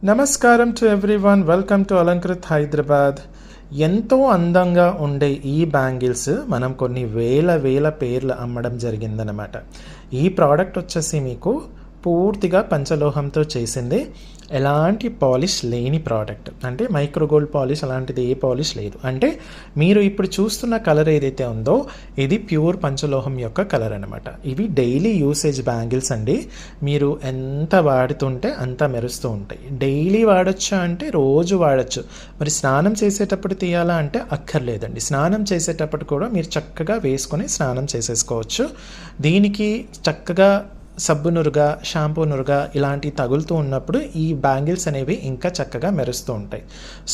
నమస్కారం to everyone, welcome to Alankrit Hyderabad. ఎంతో అందంగా ఉండే ఈ బ్యాంగిల్స్ మనం కొన్ని వేల పేర్లు అమ్మడం జరిగిందనమాట. ఈ ప్రోడక్ట్ వచ్చేసి మీకు పూర్తిగా పంచలోహంతో చేసింది, ఎలాంటి పాలిష్ లేని ప్రోడక్ట్. అంటే మైక్రోగోల్డ్ పాలిష్ అలాంటిది ఏ పాలిష్ లేదు. అంటే మీరు ఇప్పుడు చూస్తున్న కలర్ ఏదైతే ఉందో ఇది ప్యూర్ పంచలోహం యొక్క కలర్ అనమాట. ఇవి డైలీ యూసేజ్ బ్యాంగిల్స్ అండి. మీరు ఎంత వాడుతుంటే అంత మెరుస్తూ ఉంటాయి. డైలీ వాడచ్చు అంటే రోజు వాడచ్చు. మరి స్నానం చేసేటప్పుడు తీయాలా అంటే అక్కర్లేదండి. స్నానం చేసేటప్పుడు కూడా మీరు చక్కగా వేసుకొని స్నానం చేసేసుకోవచ్చు. దీనికి చక్కగా సబ్బు నురుగా, షాంపూ నురుగా ఇలాంటివి తగులుతూ ఉన్నప్పుడు ఈ బ్యాంగిల్స్ అనేవి ఇంకా చక్కగా మెరుస్తూ ఉంటాయి.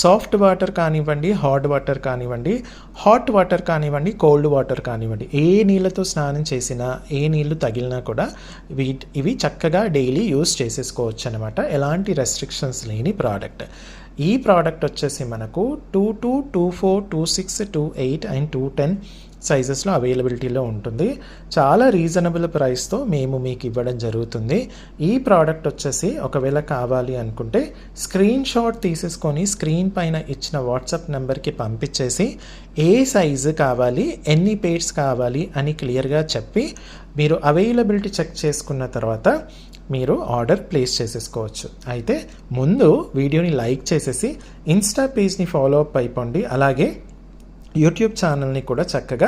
సాఫ్ట్ వాటర్ కానివ్వండి, హాట్ వాటర్ కానివ్వండి, కోల్డ్ వాటర్ కానివ్వండి, ఏ నీళ్ళతో స్నానం చేసినా, ఏ నీళ్ళు తగిలినా కూడా ఇవి చక్కగా డైలీ యూస్ చేసేసుకోవచ్చు అనమాట. ఎలాంటి రెస్ట్రిక్షన్స్ లేని ప్రోడక్ట్. ఈ ప్రోడక్ట్ వచ్చేసి మనకు 22, 24, 26, 28 అండ్ 210 సైజెస్లో అవైలబిలిటీలో ఉంటుంది. చాలా రీజనబుల్ ప్రైస్తో మేము మీకు ఇవ్వడం జరుగుతుంది. ఈ ప్రోడక్ట్ వచ్చేసి ఒకవేళ కావాలి అనుకుంటే స్క్రీన్ షాట్ తీసేసుకొని స్క్రీన్ పైన ఇచ్చిన వాట్సాప్ నెంబర్కి పంపించేసి ఏ సైజు కావాలి, ఎన్ని పేర్స్ కావాలి అని క్లియర్గా చెప్పి మీరు అవైలబిలిటీ చెక్ చేసుకున్న తర్వాత మీరు ఆర్డర్ ప్లేస్ చేసేసుకోవచ్చు. అయితే ముందు వీడియోని లైక్ చేసేసి ఇన్స్టా పేజ్ని ఫాలో అప్ అయిపోండి. అలాగే యూట్యూబ్ ఛానల్ని కూడా చక్కగా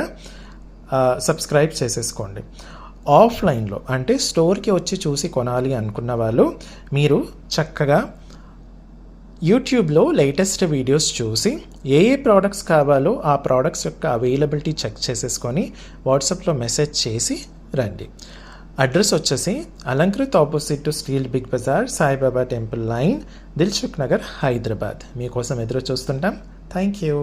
సబ్స్క్రైబ్ చేసేసుకోండి. ఆఫ్లైన్లో అంటే స్టోర్కి వచ్చి చూసి కొనాలి అనుకున్న వాళ్ళు మీరు చక్కగా యూట్యూబ్లో లేటెస్ట్ వీడియోస్ చూసి ఏ ప్రోడక్ట్స్ కావాలో ఆ ప్రోడక్ట్స్ యొక్క అవైలబిలిటీ చెక్ చేసేసుకొని వాట్సాప్లో మెసేజ్ చేసి రండి. అడ్రస్ వచ్చేసి Alankrit opposite to steel Big Bazaar, Saibaba temple line, Dilsukh Nagar, Hyderabad. మీకోసం ఎదురు చూస్తుంటాం. Thank you.